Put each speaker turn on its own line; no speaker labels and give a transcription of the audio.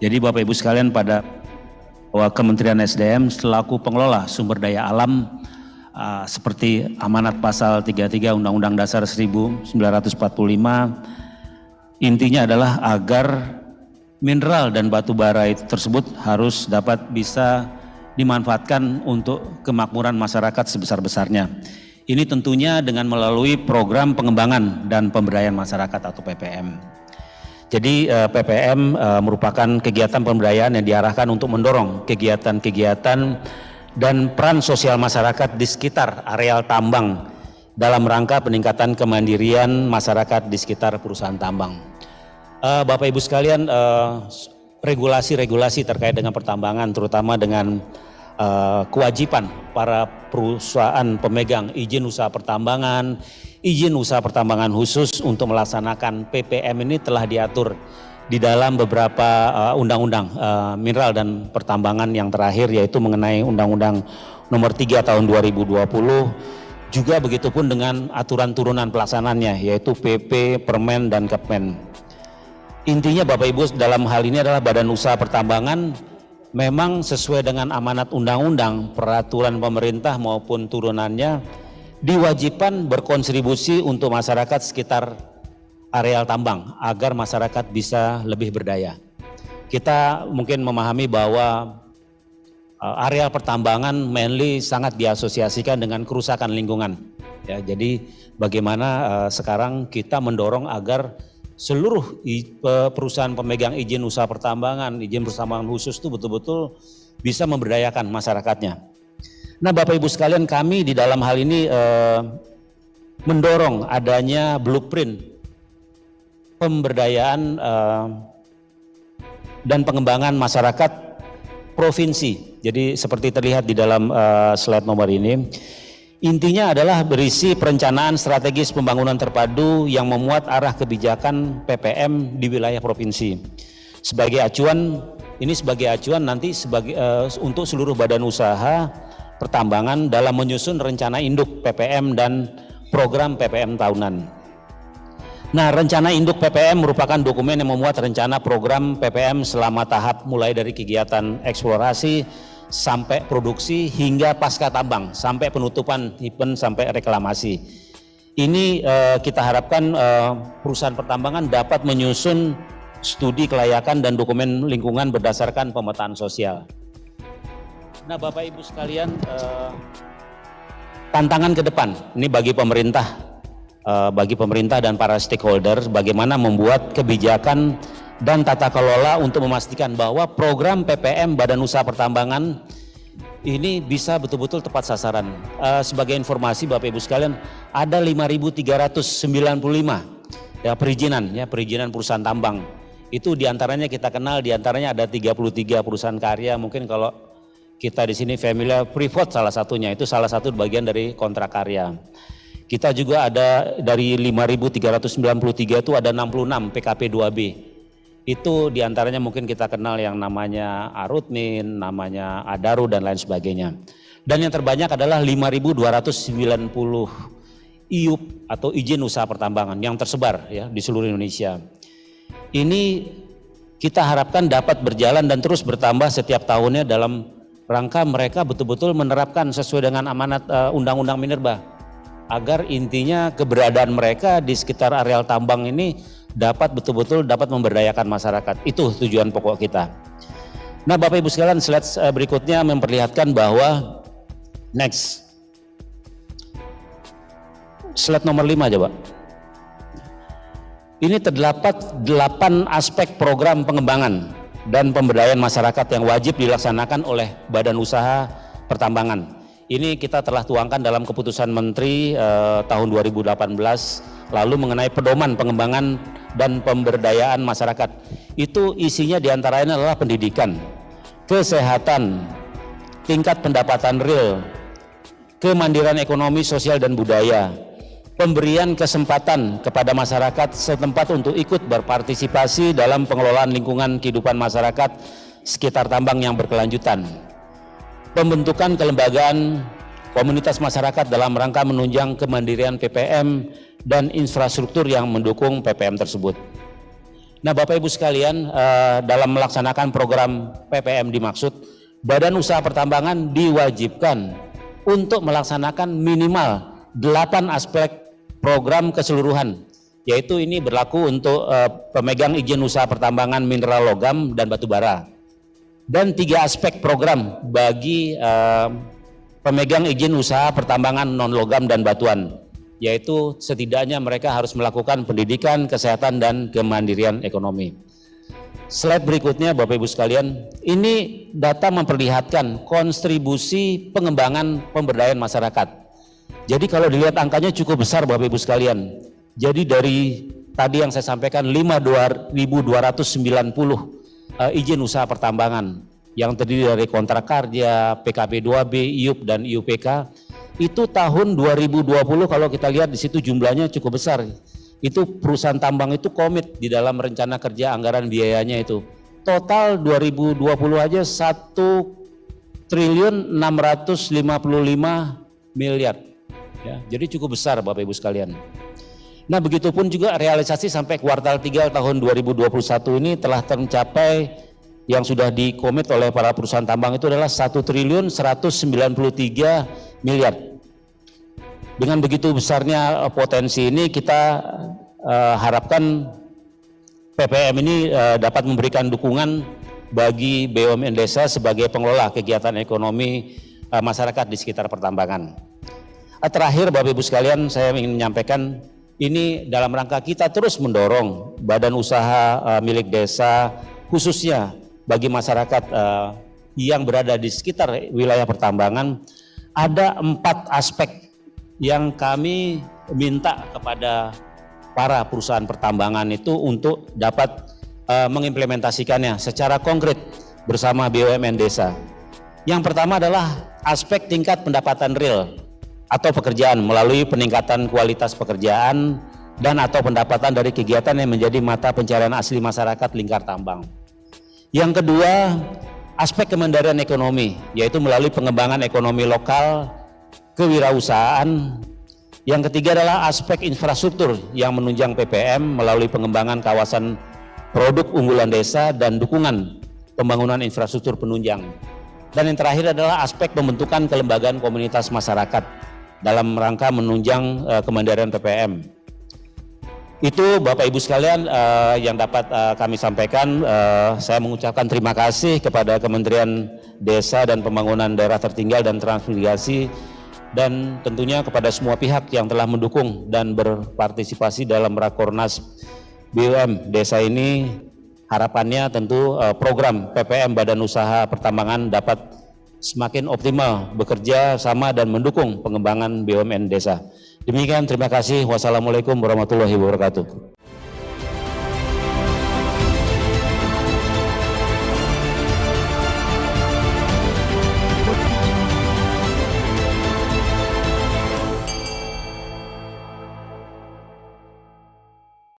Jadi Bapak Ibu sekalian, pada bahwa Kementerian SDM selaku pengelola sumber daya alam seperti amanat pasal 33 Undang-Undang Dasar 1945, intinya adalah agar mineral dan batu bara tersebut harus dapat bisa dimanfaatkan untuk kemakmuran masyarakat sebesar-besarnya. Ini tentunya dengan melalui program pengembangan dan pemberdayaan masyarakat atau PPM. Jadi PPM merupakan kegiatan pemberdayaan yang diarahkan untuk mendorong kegiatan-kegiatan dan peran sosial masyarakat di sekitar areal tambang dalam rangka peningkatan kemandirian masyarakat di sekitar perusahaan tambang. Bapak Ibu sekalian, regulasi-regulasi terkait dengan pertambangan, terutama dengan kewajiban para perusahaan pemegang izin usaha pertambangan, izin usaha pertambangan khusus untuk melaksanakan PPM ini telah diatur di dalam beberapa undang-undang mineral dan pertambangan yang terakhir, yaitu mengenai Undang-Undang Nomor 3 Tahun 2020, juga begitupun dengan aturan turunan pelaksanaannya, yaitu PP, Permen, dan Kepmen. Intinya Bapak Ibu dalam hal ini adalah badan usaha pertambangan memang sesuai dengan amanat undang-undang, peraturan pemerintah maupun turunannya diwajibkan berkontribusi untuk masyarakat sekitar areal tambang agar masyarakat bisa lebih berdaya. Kita mungkin memahami bahwa areal pertambangan mainly sangat diasosiasikan dengan kerusakan lingkungan. Ya, jadi bagaimana sekarang kita mendorong agar seluruh perusahaan pemegang izin usaha pertambangan, izin pertambangan khusus itu betul-betul bisa memberdayakan masyarakatnya. Nah Bapak Ibu sekalian, kami di dalam hal ini mendorong adanya blueprint pemberdayaan dan pengembangan masyarakat provinsi. Jadi seperti terlihat di dalam slide nomor ini, intinya adalah berisi perencanaan strategis pembangunan terpadu yang memuat arah kebijakan PPM di wilayah provinsi. Sebagai acuan, ini sebagai acuan nanti untuk seluruh badan usaha pertambangan dalam menyusun rencana induk PPM dan program PPM tahunan. Nah, rencana induk PPM merupakan dokumen yang memuat rencana program PPM selama tahap mulai dari kegiatan eksplorasi sampai produksi hingga pasca tambang, sampai penutupan event, sampai reklamasi. Ini kita harapkan perusahaan pertambangan dapat menyusun studi kelayakan dan dokumen lingkungan berdasarkan pemetaan sosial. Nah Bapak Ibu sekalian, tantangan ke depan ini bagi pemerintah dan para stakeholder, bagaimana membuat kebijakan dan tata kelola untuk memastikan bahwa program PPM Badan Usaha Pertambangan ini bisa betul-betul tepat sasaran. Sebagai informasi Bapak Ibu sekalian, ada 5.395 perizinan perusahaan tambang. Itu diantaranya kita kenal, diantaranya ada 33 perusahaan karya. Mungkin kalau kita di sini familiar, Freeport salah satunya, itu salah satu bagian dari kontrak karya. Kita juga ada dari 5.393 itu ada 66 PKP 2B. Itu diantaranya mungkin kita kenal yang namanya Arutmin, namanya Adaru dan lain sebagainya. Dan yang terbanyak adalah 5.290 IUP atau izin usaha pertambangan yang tersebar ya di seluruh Indonesia. Ini kita harapkan dapat berjalan dan terus bertambah setiap tahunnya dalam rangka mereka betul-betul menerapkan sesuai dengan amanat Undang-Undang Minerba, agar intinya keberadaan mereka di sekitar areal tambang ini dapat betul-betul dapat memberdayakan masyarakat. Itu tujuan pokok kita. Nah Bapak Ibu sekalian, slide berikutnya memperlihatkan bahwa slide nomor 5 coba. Ini terdapat 8 aspek program pengembangan dan pemberdayaan masyarakat yang wajib dilaksanakan oleh Badan Usaha Pertambangan. Ini kita telah tuangkan dalam keputusan Menteri tahun 2018 lalu mengenai pedoman pengembangan dan pemberdayaan masyarakat. Itu isinya diantaranya adalah pendidikan, kesehatan, tingkat pendapatan real, kemandirian ekonomi, sosial dan budaya, pemberian kesempatan kepada masyarakat setempat untuk ikut berpartisipasi dalam pengelolaan lingkungan kehidupan masyarakat sekitar tambang yang berkelanjutan, pembentukan kelembagaan komunitas masyarakat dalam rangka menunjang kemandirian PPM dan infrastruktur yang mendukung PPM tersebut. Nah, Bapak Ibu sekalian, dalam melaksanakan program PPM dimaksud, Badan Usaha Pertambangan diwajibkan untuk melaksanakan minimal 8 aspek program keseluruhan, yaitu ini berlaku untuk pemegang izin usaha pertambangan mineral logam dan batu bara, dan 3 aspek program bagi pemegang izin usaha pertambangan non logam dan batuan, yaitu setidaknya mereka harus melakukan pendidikan, kesehatan, dan kemandirian ekonomi. Slide berikutnya Bapak Ibu sekalian, ini data memperlihatkan kontribusi pengembangan pemberdayaan masyarakat. Jadi kalau dilihat angkanya cukup besar Bapak Ibu sekalian. Jadi dari tadi yang saya sampaikan 5.290 izin usaha pertambangan yang terdiri dari kontrak karya, PKP 2B, IUP, dan IUPK, itu tahun 2020 kalau kita lihat di situ jumlahnya cukup besar. Itu perusahaan tambang itu komit di dalam rencana kerja anggaran biayanya itu. Total 2020 aja 1.655 miliar. Ya, jadi cukup besar Bapak Ibu sekalian. Nah, begitupun juga realisasi sampai kuartal 3 tahun 2021 ini telah tercapai yang sudah dikomit oleh para perusahaan tambang itu adalah 1.193 miliar. Dengan begitu besarnya potensi ini, kita harapkan PPM ini dapat memberikan dukungan bagi BUMN desa sebagai pengelola kegiatan ekonomi masyarakat di sekitar pertambangan. Terakhir Bapak Ibu sekalian, saya ingin menyampaikan ini dalam rangka kita terus mendorong badan usaha milik desa, khususnya bagi masyarakat yang berada di sekitar wilayah pertambangan. Ada 4 aspek yang kami minta kepada para perusahaan pertambangan itu untuk dapat mengimplementasikannya secara konkret bersama BUMN desa. Yang pertama adalah aspek tingkat pendapatan real atau pekerjaan melalui peningkatan kualitas pekerjaan dan atau pendapatan dari kegiatan yang menjadi mata pencarian asli masyarakat lingkar tambang. Yang kedua, aspek kemandirian ekonomi, yaitu melalui pengembangan ekonomi lokal, kewirausahaan. Yang ketiga adalah aspek infrastruktur yang menunjang PPM melalui pengembangan kawasan produk unggulan desa dan dukungan pembangunan infrastruktur penunjang. Dan yang terakhir adalah aspek pembentukan kelembagaan komunitas masyarakat dalam rangka menunjang kemandirian PPM. Itu Bapak Ibu sekalian yang dapat kami sampaikan. Saya mengucapkan terima kasih kepada Kementerian Desa dan Pembangunan Daerah Tertinggal dan Transmigrasi, dan tentunya kepada semua pihak yang telah mendukung dan berpartisipasi dalam Rakornas BUM Desa ini. Harapannya tentu program PPM Badan Usaha Pertambangan dapat semakin optimal bekerja sama dan mendukung pengembangan BUMN desa. Demikian, terima kasih. Wassalamualaikum warahmatullahi wabarakatuh.